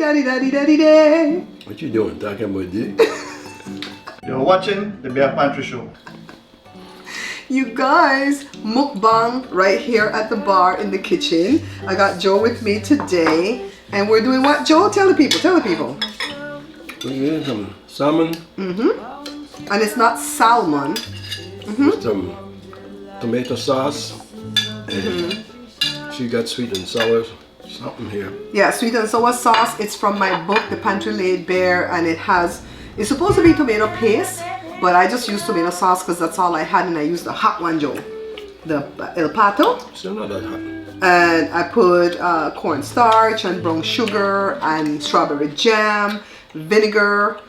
Daddy. What you doing? Talking about Diddy? You're watching the Bare Pantry Show. You guys, mukbang right here at the bar in the kitchen. I got Joe with me today, and we're doing what? Joe, tell the people. We're getting some salmon. And it's not salmon. With some tomato sauce. And she got sweet and sour something here. Yeah, sweet and sour sauce. It's from my book, The Pantry Laid Bare, and it's supposed to be tomato paste, but I just used tomato sauce because that's all I had, and I used the hot one, Joe. The El Pato. Still not that hot. And I put cornstarch and brown sugar and strawberry jam, vinegar,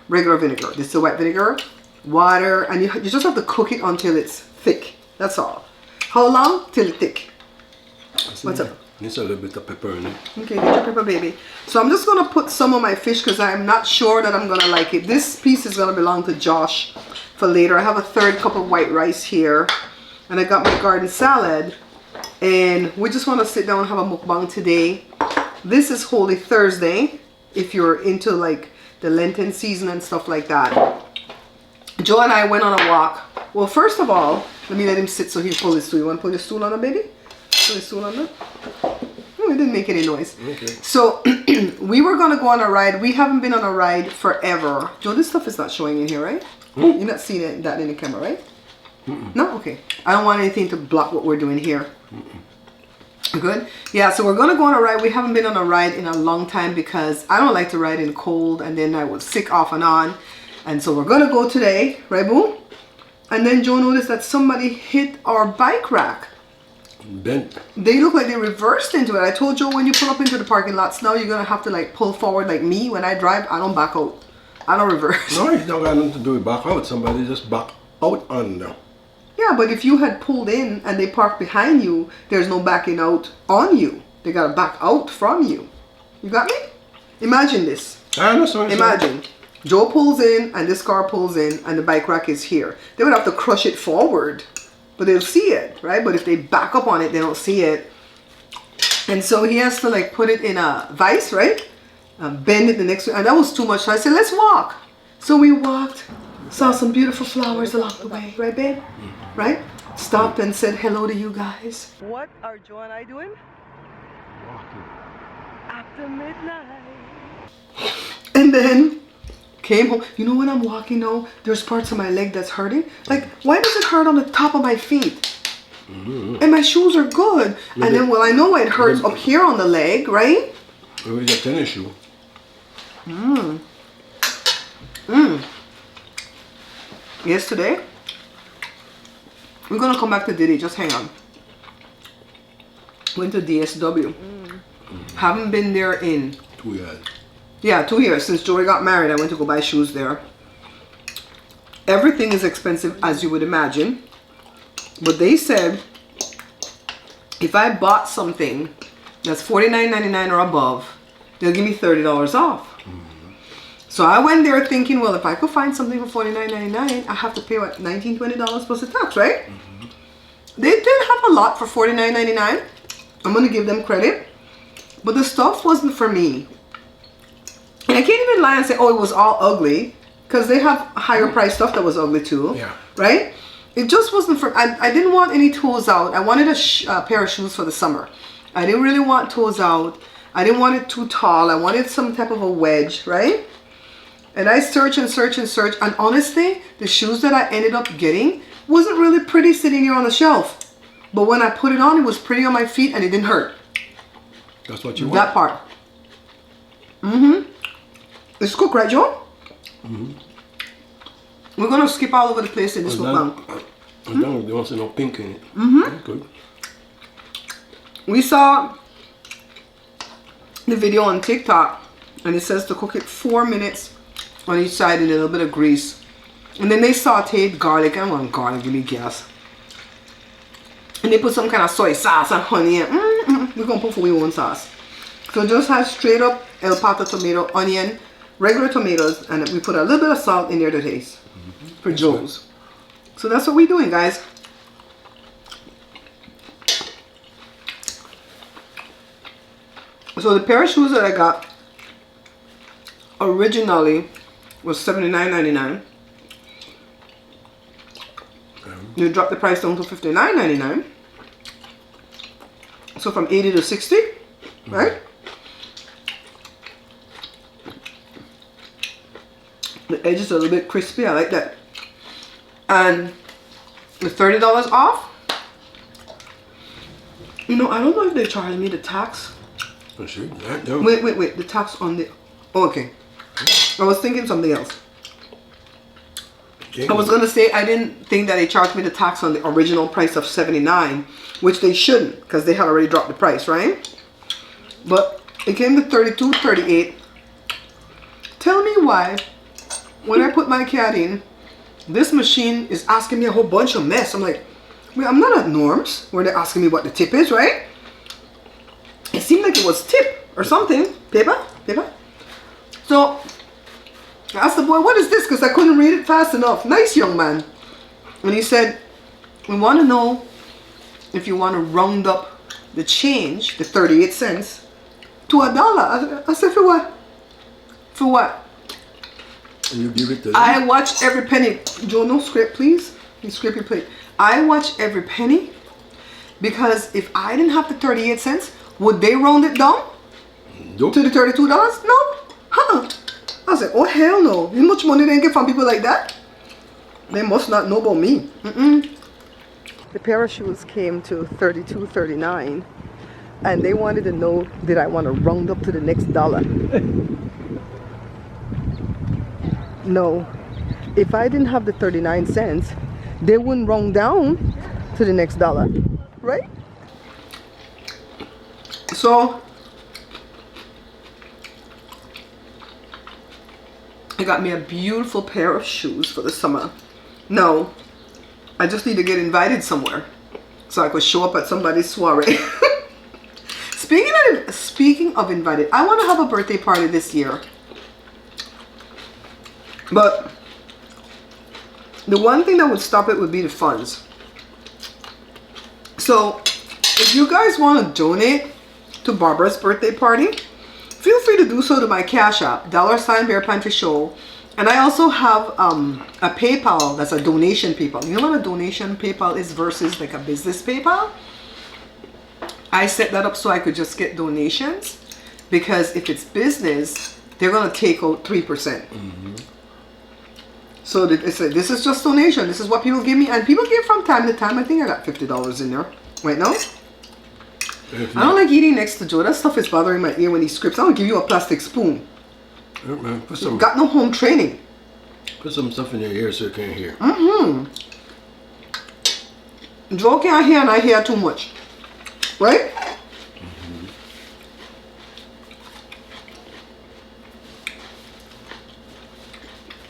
regular vinegar. This is the white vinegar, water, and you just have to cook it until it's thick. That's all. How long? Till it's thick. What's up? Needs a little bit of pepper in it. Okay, get your pepper, baby. So I'm just gonna put some of my fish because I'm not sure that I'm gonna like it. This piece is gonna belong to Josh for later. I have a 3rd cup of white rice here, and I got my garden salad, and we just want to sit down and have a mukbang today. This is Holy Thursday, if you're into like the Lenten season and stuff like that. Joe and I went on a walk. Well, first of all, let me let him sit so he pull his stool. You want to pull your stool on him, baby? Pull his stool on him. Oh, it didn't make any noise. Okay. So we were gonna go on a ride. We haven't been on a ride forever. Joe, this stuff is not showing in here, right? You're not seeing that in the camera, right? No? Okay. I don't want anything to block what we're doing here. Good? Yeah, so we're gonna go on a ride. We haven't been on a ride in a long time because I don't like to ride in cold, and then I was sick off and on. And so we're gonna go today, right, boo? And then Joe noticed that somebody hit our bike rack. Bent. They look like they reversed into it. I told Joe, when you pull up into the parking lots now, you're gonna have to like pull forward like me. When I drive, I don't back out. I don't reverse. No, it's not got nothing to do with back out. Somebody just back out on them. Yeah, but if you had pulled in and they parked behind you, there's no backing out on you. They gotta back out from you. You got me? Imagine this. I know. Imagine Joe pulls in and this car pulls in and the bike rack is here. They would have to crush it forward, but they'll see it, right? But if they back up on it, they don't see it. And so he has to like put it in a vise, right? Bend it the next way. And that was too much. So I said, let's walk. So we walked, saw some beautiful flowers along the way, right, babe? Right? Stopped and said hello to you guys. What are Joe and I doing? Walking. After midnight. And then came home. You know, when I'm walking now, there's parts of my leg that's hurting. Like, why does it hurt on the top of my feet? And my shoes are good. And then, well, I know it hurts up here on the leg, right? Maybe it's a tennis shoe. Yesterday, we're gonna come back to Diddy. Just hang on. Went to DSW. Haven't been there in 2 years. Yeah, 2 years. Since Joey got married, I went to go buy shoes there. Everything is expensive, as you would imagine. But they said, if I bought something that's $49.99 or above, they'll give me $30 off. So I went there thinking, well, if I could find something for $49.99, I have to pay, what, $19, $20 plus the tax, right? They did have a lot for $49.99. I'm going to give them credit. But the stuff wasn't for me. And I can't even lie and say, oh, it was all ugly, because they have higher price stuff that was ugly too, right? It just wasn't for, I didn't want any toes out. I wanted a pair of shoes for the summer. I didn't really want toes out. I didn't want it too tall. I wanted some type of a wedge, right? And I searched and searched and searched, and honestly, the shoes that I ended up getting wasn't really pretty sitting here on the shelf. But when I put it on, it was pretty on my feet and it didn't hurt. That's what you want? That part. It's cooked, right, Joe? We're gonna skip all over the place in this mukbang. I don't want to see no pink in it. That's good. We saw the video on TikTok, and it says to cook it 4 minutes on each side in a little bit of grease. And then they sauteed garlic. I want garlic, give me gas. And they put some kind of soy sauce and honey. And we're gonna put for we own sauce. So just have straight up El Pato tomato, onion, regular tomatoes, and we put a little bit of salt in there to taste for Joe's. So that's what we're doing, guys. So the pair of shoes that I got originally was $79.99. You dropped the price down to $59.99. So from 80 to 60, right? The edge is a little bit crispy. I like that. And with $30 off, you know, I don't know if they charge me the tax. Oh, shoot. Wait. The tax on the... Oh, okay. I was thinking something else. I was going to say I didn't think that they charged me the tax on the original price of $79, which they shouldn't because they had already dropped the price, right? But it came to $32, $38. Tell me why, when I put my cat in, this machine is asking me a whole bunch of mess. I'm like, wait, I'm not at Norms where they're asking me what the tip is, right? It seemed like it was tip or something. Paper? So I asked the boy, what is this? Because I couldn't read it fast enough. Nice young man. And he said, we want to know if you want to round up the change, the 38 cents, to $1. I said, for what? For what? And you give it to them? I watch every penny. Joe, no scrape, please. You scrape your plate. I watch every penny because if I didn't have the 38 cents, would they round it down Nope. to the $32? No. Huh. I said, oh hell no. How much money they get from people like that? They must not know about me. The pair of shoes came to $32.39 and they wanted to know, did I want to round up to the next dollar? No. If I didn't have the 39 cents, they wouldn't round down to the next dollar, right? So I got me a beautiful pair of shoes for the summer. No, I just need to get invited somewhere so I could show up at somebody's soiree. Speaking of invited, I want to have a birthday party this year. But the one thing that would stop it would be the funds. So if you guys want to donate to Barbara's birthday party, feel free to do so to my Cash App, $ Bare Pantry Show. And I also have a PayPal that's a donation PayPal. You know what a donation PayPal is versus like a business PayPal? I set that up so I could just get donations because if it's business, they're going to take out 3%. So it's like, this is just donation. This is what people give me. And people give from time to time. I think I got $50 in there. Wait, no? I don't like eating next to Joe. That stuff is bothering my ear when he scripts. I'm going to give you a plastic spoon. Yeah, man, Got no home training. put some stuff in your ear so you can't hear. Joe can't hear and I hear too much. Right?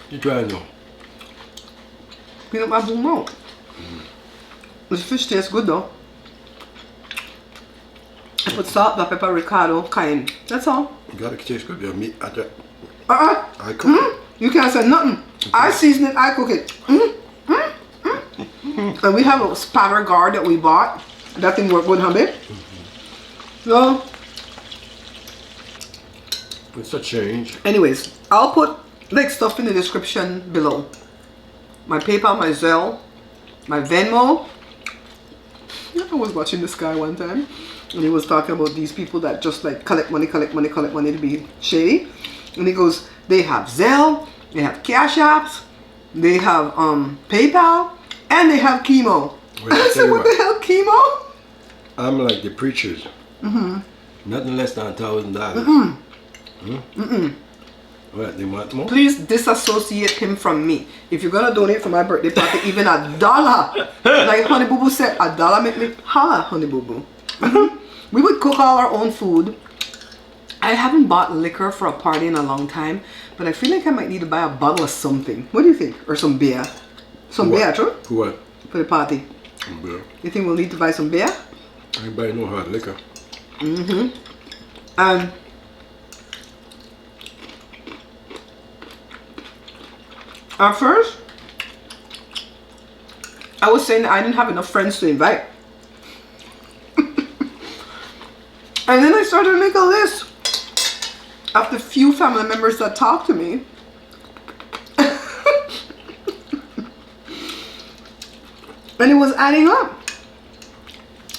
You try it though. Peanut butter boom out. This fish tastes good though. I put salt, black pepper, Ricardo, cayenne. That's all. You gotta taste good. Your meat at that. I cook it. You can't say nothing. I season it, I cook it. And we have a spatter guard that we bought. That thing worked good, huh, babe? So, It's a change. anyways, I'll put like stuff in the description below. My PayPal, my Zelle, my Venmo. I was watching this guy one time and he was talking about these people that just like collect money to be shady. And he goes, they have Zelle, they have Cash Apps, they have PayPal, and they have chemo. Wait, I said, what the hell, chemo? I'm like the preachers. Nothing less than $1,000. What, they want more? Please disassociate him from me. If you're gonna donate for my birthday party, even $1, like Honey Boo Boo said, $1 make me holla, Honey Boo Boo. We would cook all our own food. I haven't bought liquor for a party in a long time, but I feel like I might need to buy a bottle of something. What do you think? Or some beer? Some beer, true? For what? For the party. Beer. You think we'll need to buy some beer? I ain't buying no hard liquor. And at first, I was saying that I didn't have enough friends to invite. And then I started to make a list. after few family members that talk to me. And it was adding up.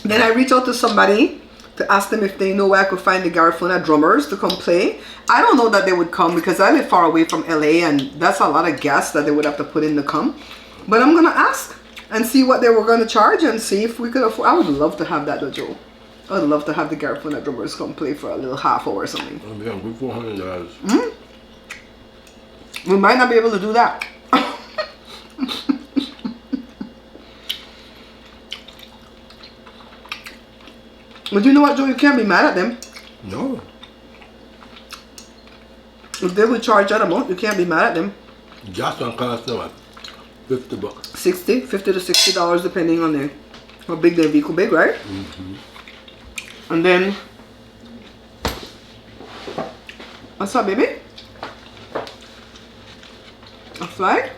Then I reached out to somebody to ask them if they know where I could find the Garifuna drummers to come play. I don't know that they would come because I live far away from LA and that's a lot of gas that they would have to put in to come. But I'm going to ask and see what they were going to charge and see if we could afford. I would love to have that, though, Joe. I would love to have the Garifuna drummers come play for a little half hour or something. I'll be on good $400. We might not be able to do that. But you know what, Joe? You can't be mad at them. No. If they would charge that amount, you can't be mad at them. Just on cost now, $50. 50 to $60 depending on how big their vehicle big, right? And then what's up, baby? A fly?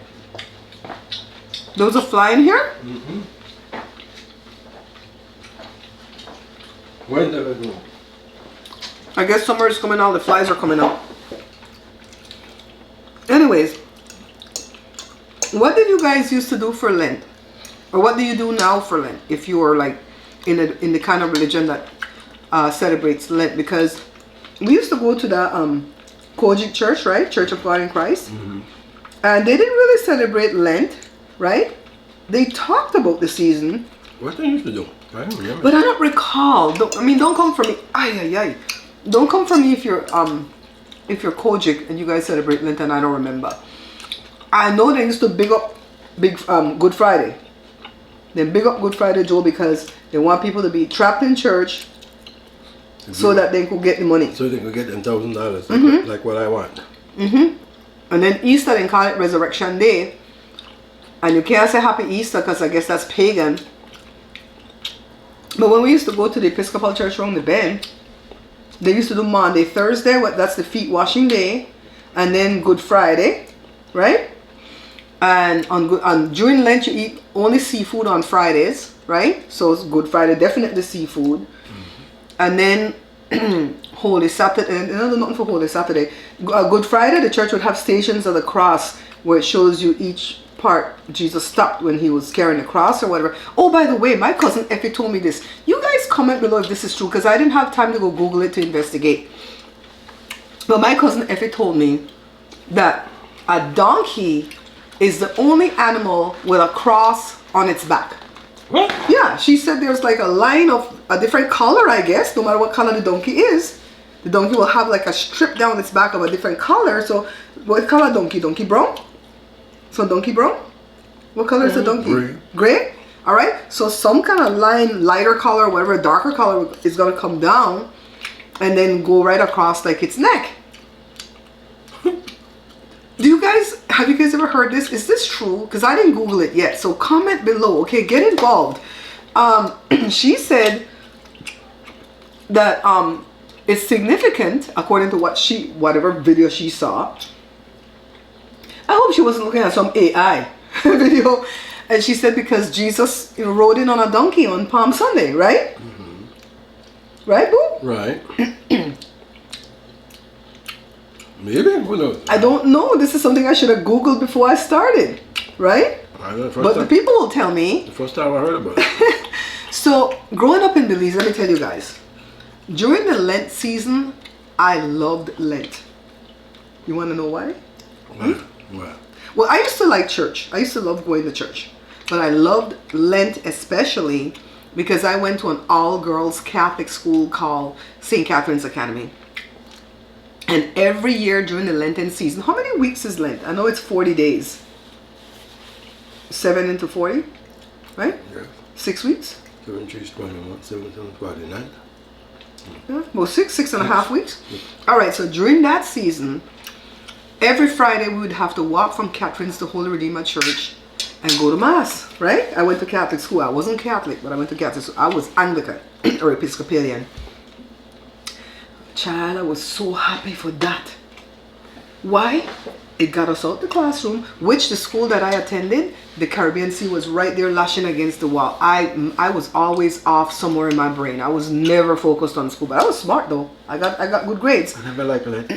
There was a fly in here? When did I do? I guess summer is coming out, the flies are coming out. Anyways, what did you guys used to do for Lent? Or what do you do now for Lent? If you are like in the kind of religion that celebrates Lent? Because we used to go to the Kojic Church, right? Church of God in Christ. And they didn't really celebrate Lent, right? They talked about the season. What they used to do? I don't remember. But I don't recall. Don't come for me. Don't come for me if you're Kojic and you guys celebrate Lent and I don't remember. I know they used to big up Good Friday. They big up Good Friday, Joe, because they want people to be trapped in church so that they could get the money. So they could get them $1,000, like what I want. And then Easter, they call it Resurrection Day. And you can't say Happy Easter because I guess that's pagan. But when we used to go to the Episcopal Church around the bend, they used to do Monday, Thursday, that's the feet washing day, and then Good Friday, right? And during Lent you eat only seafood on Fridays, right? So it's Good Friday, definitely seafood. And then Holy Saturday, nothing for Holy Saturday. Good Friday, the church would have Stations of the Cross where it shows you each part Jesus stopped when he was carrying the cross or whatever. Oh, by the way, my cousin Effie told me this. You guys comment below if this is true because I didn't have time to go Google it to investigate. But my cousin Effie told me that a donkey is the only animal with a cross on its back. What? Yeah, she said there's like a line of a different color, I guess, no matter what color the donkey is. The donkey will have like a strip down its back of a different color. So what color donkey? Donkey brown? So donkey brown? What color is a donkey? Gray. Gray? Alright, so some kind of line, lighter color, whatever, darker color is going to come down and then go right across like its neck. Have you guys ever heard this? Is this true? Because I didn't Google it yet. So comment below, okay? Get involved. She said that it's significant according to whatever video she saw. I hope she wasn't looking at some AI video. And she said because Jesus rode in on a donkey on Palm Sunday, right? Right, boo? Right. Maybe? Who knows? I don't know. This is something I should have Googled before I started, right? But the people will tell me. The first time I heard about it. So, growing up in Belize, let me tell you guys. During the Lent season, I loved Lent. You want to know why? Why? Well, I used to like church. I used to love going to church. But I loved Lent especially because I went to an all-girls Catholic school called St. Catherine's Academy. And every year during the Lenten season, how many weeks is Lent? I know it's 40 days. 7 into 40, right? Yeah. 6 weeks? 7, 3, 21, 7, 49. Yeah, well, six and a half weeks. All right, so during that season, every Friday we would have to walk from Catherine's to Holy Redeemer Church and go to Mass, right? I went to Catholic school. I wasn't Catholic, but I went to Catholic school. I was Anglican or Episcopalian. Child, I was so happy for that. Why? It got us out the classroom, which the school that I attended, the Caribbean Sea was right there lashing against the wall. I was always off somewhere in my brain. I was never focused on school, but I was smart though. I got good grades. I never liked Lent.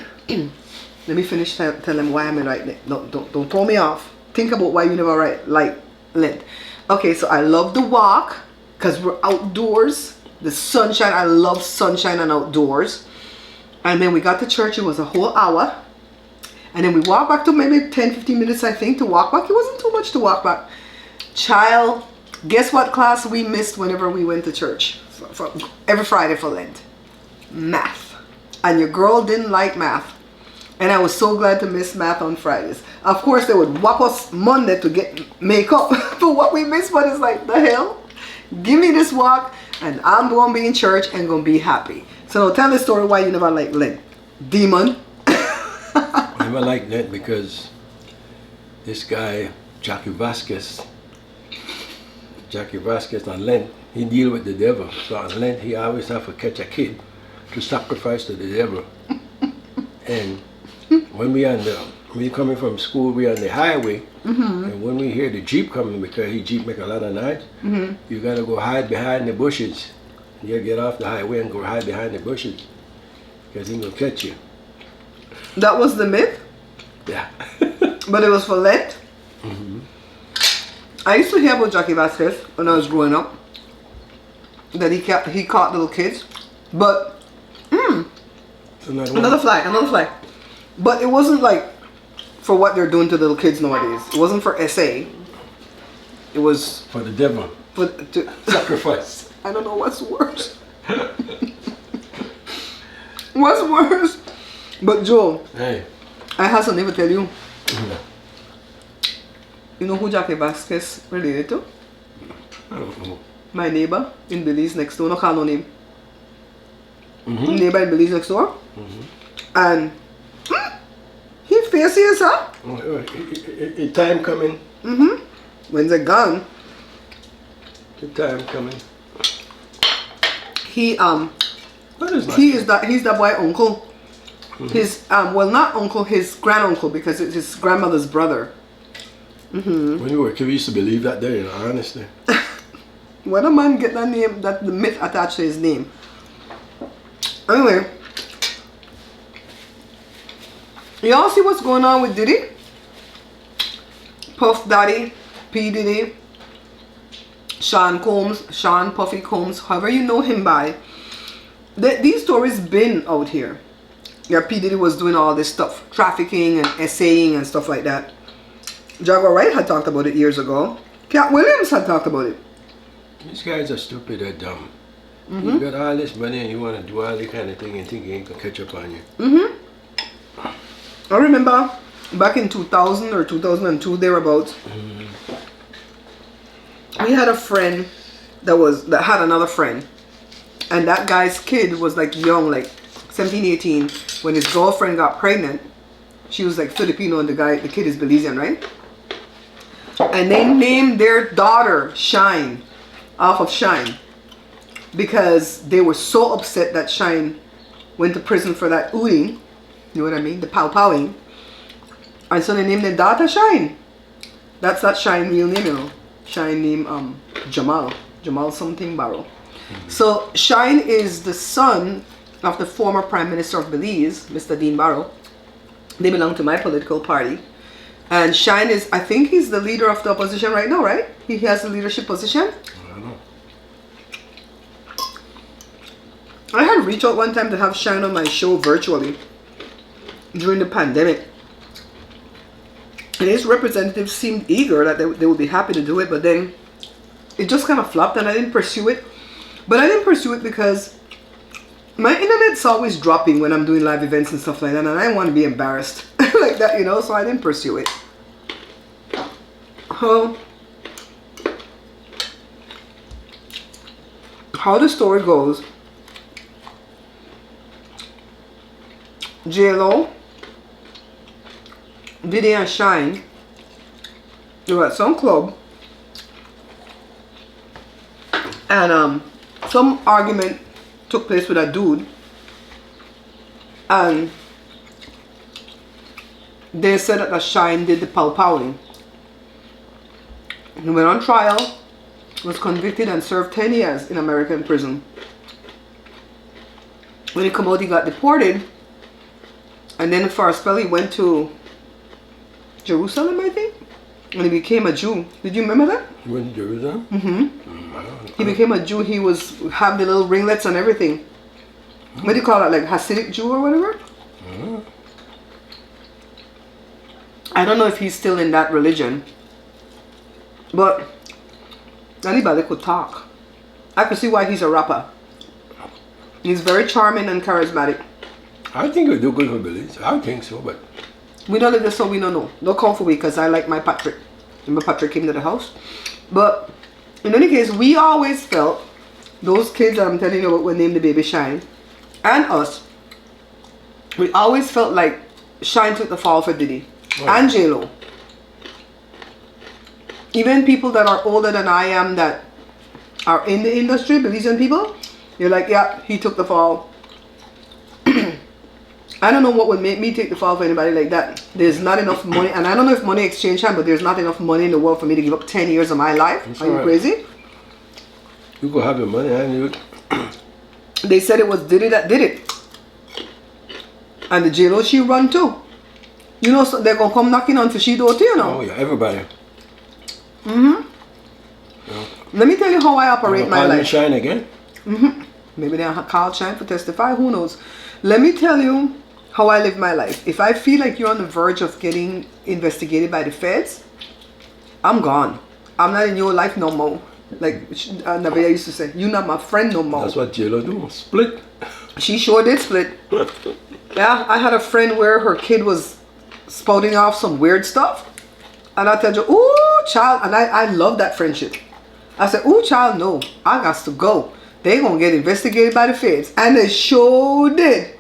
Let me finish tell them why I'm right. Don't throw me off. Think about why you never like Lent. Okay, so I love the walk because we're outdoors. The sunshine, I love sunshine and outdoors. And then we got to church, it was a whole hour. And then we walked back to maybe 10-15 minutes, I think, to walk back. It wasn't too much to walk back. Child, guess what class we missed whenever we went to church? For every Friday for Lent. Math. And your girl didn't like math. And I was so glad to miss math on Fridays. Of course, they would whop us Monday to make up for what we missed, but it's like, the hell? Give me this walk, and I'm going to be in church and going to be happy. So now tell the story why you never liked Lent. Demon. I never liked Lent because this guy, Jackie Vasquez on Lent, he deal with the devil. So on Lent, he always have to catch a kid to sacrifice to the devil. And when we coming from school, we on the highway, and when we hear the Jeep coming, because he Jeep make a lot of noise, you gotta go hide behind the bushes. You gotta get off the highway and go hide behind the bushes, because he gonna catch you. That was the myth? Yeah. But it was for Lent? I used to hear about Jackie Vasquez when I was growing up, that he caught little kids, but another fly. But it wasn't like for what they're doing to little kids nowadays. It wasn't for SA. It was For the devil. to Sacrifice. I don't know what's worse. What's worse? But Joe, Hey. I have something to tell you. You know who Jackie Vasquez related to? I don't know. My neighbor in Belize next door. No call no name. Neighbor in Belize next door. And he fancy as her. The time coming. When's it gone? The time coming. He What is that? he's that boy uncle. His well, not uncle, his granduncle, because it's his grandmother's brother. When you were a kid, we used to believe that there, you know, honestly. When a man get that name, that the myth attached to his name. Anyway, y'all see what's going on with Diddy? Puff Daddy, P Diddy, Sean Puffy Combs, however you know him by. These stories been out here. Yeah, P Diddy was doing all this stuff, trafficking and essaying and stuff like that. Jaguar Wright had talked about it years ago. Cat Williams had talked about it. These guys are stupid, they're dumb. You got all this money and you want to do all this kind of thing and think you ain't gonna catch up on you. I remember back in 2000 or 2002 thereabouts, we had a friend that had another friend, and that guy's kid was like young, like 17, 18, when his girlfriend got pregnant. She was like Filipino and the kid is Belizean, right? And they named their daughter Shine, off of Shine, because they were so upset that Shine went to prison for that ooting, you know what I mean, the pow-powing. And so they named their daughter Shine. That's not Shine real name, you know. Shine name Jamal something Barrow. So Shine is the son of the former Prime Minister of Belize, Mr. Dean Barrow. They belong to my political party. And Shine is, I think he's the leader of the opposition right now, right? He has the leadership position. I don't know. I had reached out one time to have Shine on my show virtually during the pandemic. And his representatives seemed eager that they would be happy to do it, but then it just kind of flopped and I didn't pursue it. But I didn't pursue it because my internet's always dropping when I'm doing live events and stuff like that, and I didn't want to be embarrassed like that, you know, so I didn't pursue it. How the story goes, J-Lo, Diddy and Shine, they were at some club, and some argument took place with a dude, and they said that Shine did the palpowing. He went on trial, was convicted and served 10 years in American prison. When he came out, he got deported. And then for a spell, he went to Jerusalem, I think. And he became a Jew. Did you remember that? He went to Jerusalem? Mm-hmm. He became a Jew. He was have the little ringlets and everything. What do you call it? Like Hasidic Jew or whatever? I don't know if he's still in that religion. But anybody could talk. I could see why he's a rapper. He's very charming and charismatic. I think he'll do good for Belize. I think so, but... We don't live there, so we don't know. Don't come for me because I like my Patrick. Remember Patrick came to the house? But in any case, we always felt, those kids that I'm telling you about were named the baby Shine, and us, we always felt like Shine took the fall for Diddy. And J-Lo. Even people that are older than I am that are in the industry, Belizean people, you're like, yeah, he took the fall. I don't know what would make me take the fall for anybody like that. There's not enough money, and I don't know if money exchange hand, but there's not enough money in the world for me to give up 10 years of my life. That's Are you right. crazy? You could have your money, I knew it. They said it was Diddy that did it. And the J-Lo, she run too. You know, so they're going to come knocking on for she door too, you know. Oh yeah, everybody. Let me tell you how I operate my life. Shine again? Maybe they'll call Shine for testify, who knows. Let me tell you how I live my life. If I feel like you're on the verge of getting investigated by the feds, I'm gone. I'm not in your life no more. Like Navia used to say, you're not my friend no more. That's what J-Lo do, split. She sure did split. Yeah, I had a friend where her kid was spouting off some weird stuff. And I tell you, ooh, child, and I love that friendship. I said, ooh, child, no, I got to go. They gonna get investigated by the feds. And they sure did.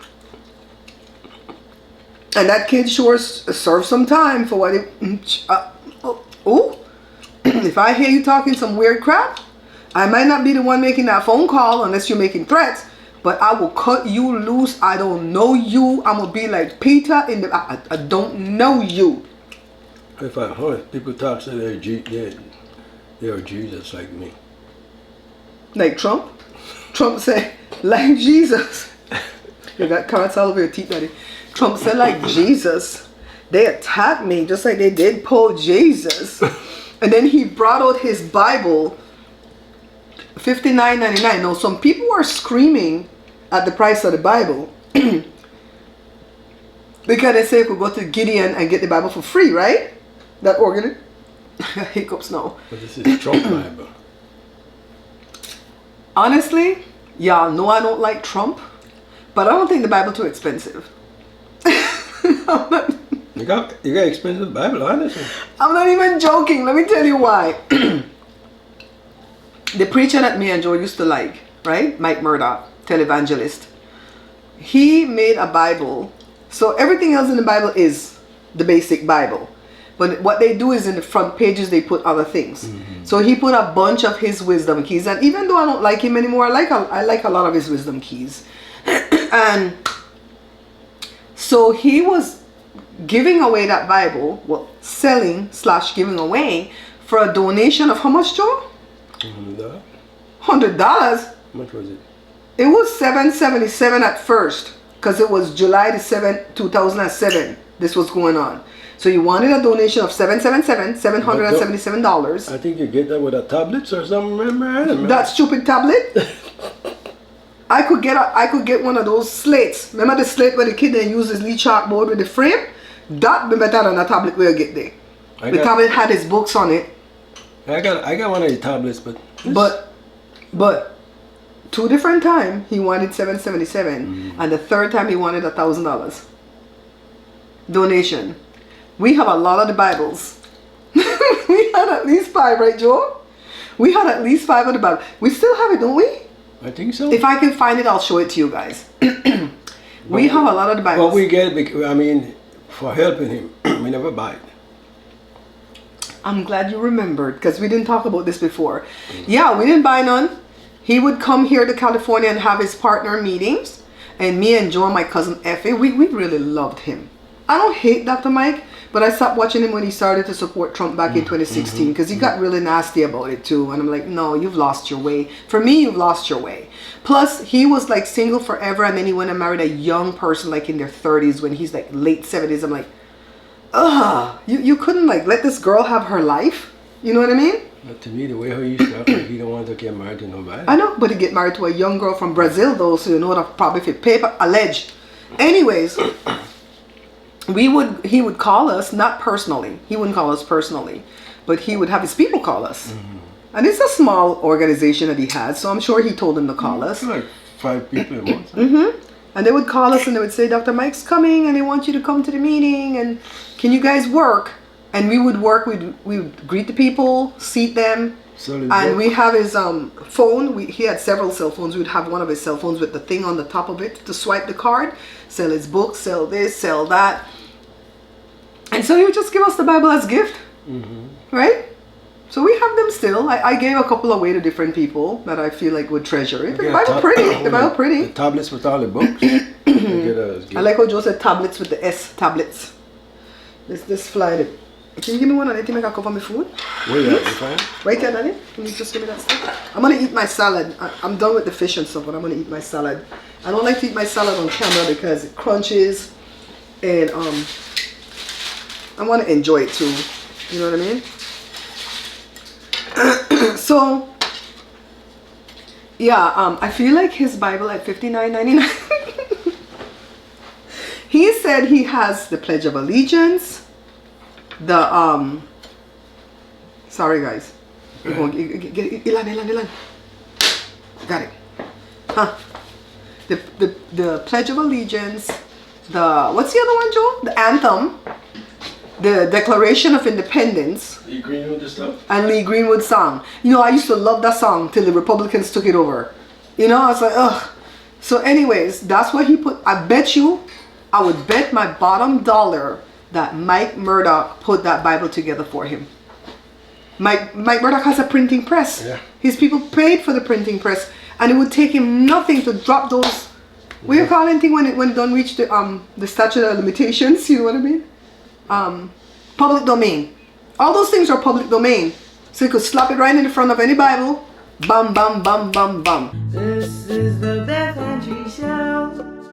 And that kid sure served some time for what it... ooh. If I hear you talking some weird crap, I might not be the one making that phone call unless you're making threats. But I will cut you loose. I don't know you. I'm gonna be like Peter in the... I don't know you. If I heard people talk, say they're Jesus like me. Like Trump? Trump said, like Jesus. You got carrots all over your teeth, daddy. Trump said, like Jesus. They attacked me just like they did Paul Jesus. And then he brought out his Bible, $59.99. Now, some people are screaming at the price of the Bible because they say we could go to Gideon and get the Bible for free, right? That organ. Hiccups now. But this is Trump Bible. Honestly, y'all know I don't like Trump, but I don't think the Bible too expensive. You got expensive Bible, honestly. I'm not even joking. Let me tell you why. The preacher that me and Joe used to like, right? Mike Murdoch, televangelist. He made a Bible. So everything else in the Bible is the basic Bible. But what they do is in the front pages, they put other things. So he put a bunch of his wisdom keys. And even though I don't like him anymore, I like a lot of his wisdom keys. And so he was giving away that Bible, well, selling / giving away for a donation of how much, Joe? $100. $100. How much was it? It was $777 at first, because it was July the 7th, 2007. This was going on. So you wanted a donation of $777. I think you get that with a tablet or something. Remember? That stupid tablet. I could get one of those slates. Remember the slate where the kid then uses the chalkboard with the frame? That be better than a tablet we'll get there. The tablet had his books on it. I got one of the tablets, but 2 different times he wanted $777, and the third time he wanted $1,000 donation. We have a lot of the Bibles. We had at least 5, right, Joe? We had at least 5 of the Bible. We still have it, don't we? I think so. If I can find it, I'll show it to you guys. We have a lot of the Bibles. But we get it, I mean, for helping him. We never buy it. I'm glad you remembered, because we didn't talk about this before. Yeah, we didn't buy none. He would come here to California and have his partner meetings. And me and Joe, my cousin Effie, we really loved him. I don't hate Dr. Mike, but I stopped watching him when he started to support Trump back in 2016 because he got really nasty about it too. And I'm like, no, you've lost your way. For me, you've lost your way. Plus, he was like single forever, and then he went and married a young person like in their 30s when he's like late 70s. I'm like, ugh, you couldn't like let this girl have her life. You know what I mean? But to me, the way how he stuck, he don't want to get married to nobody. I know, but he get married to a young girl from Brazil though, so you know that probably if it paper alleged. Anyways, he would call us, not personally. He wouldn't call us personally, but he would have his people call us. And it's a small organization that he has, so I'm sure he told them to call us. Like 5 people a month. And they would call us and they would say, Dr. Mike's coming and they want you to come to the meeting and can you guys work? And we would work, we would greet the people, seat them, and we have his phone. He had several cell phones. We'd have one of his cell phones with the thing on the top of it to swipe the card, sell his books, sell this, sell that. And so he would just give us the Bible as gift, right? So we have them still. I gave a couple away to different people that I feel like would treasure it. The Bible pretty, the Bible pretty. The tablets with all the books. I like how Joe said tablets with the S, tablets. This fly. Can you give me one? I need to make a cup of my food. Where you fine? Right there, Daddy. Can you just give me that stuff? I'm gonna eat my salad. I'm done with the fish and stuff, but I'm gonna eat my salad. I don't like to eat my salad on camera because it crunches, and I want to enjoy it too. You know what I mean? So, yeah, I feel like his Bible at $59.99. He said he has the Pledge of Allegiance. Sorry guys. Ilan. Got it. Huh. The Pledge of Allegiance, what's the other one, Joe? The anthem, the Declaration of Independence. Lee Greenwood and stuff? And Lee Greenwood song. You know, I used to love that song till the Republicans took it over. You know, I was like, ugh. So anyways, that's what he put. I would bet my bottom dollar that Mike Murdoch put that Bible together for him. Mike Murdoch has a printing press. Yeah. His people paid for the printing press, and it would take him nothing to drop those. What do you call anything when it don't reach the statute of limitations? You know what I mean? Public domain. All those things are public domain, so you could slap it right in the front of any Bible. Bam, bam, bam, bam, bam. This is the